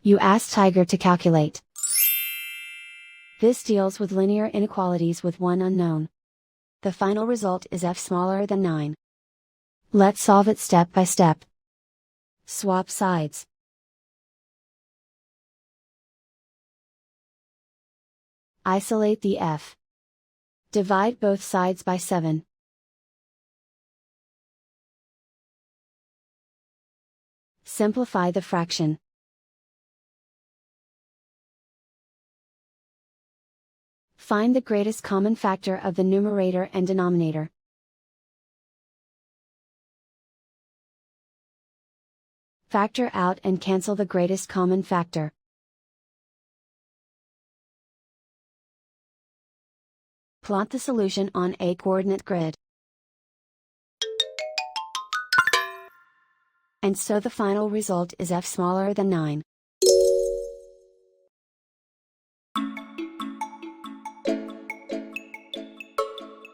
You ask Tiger to calculate. This deals with linear inequalities with one unknown. The final result is f smaller than 9. Let's solve it step by step. Swap sides. Isolate the f. Divide both sides by 7. Simplify the fraction. Find the greatest common factor of the numerator and denominator. Factor out and cancel the greatest common factor. Plot the solution on a coordinate grid. And so the final result is f smaller than 9.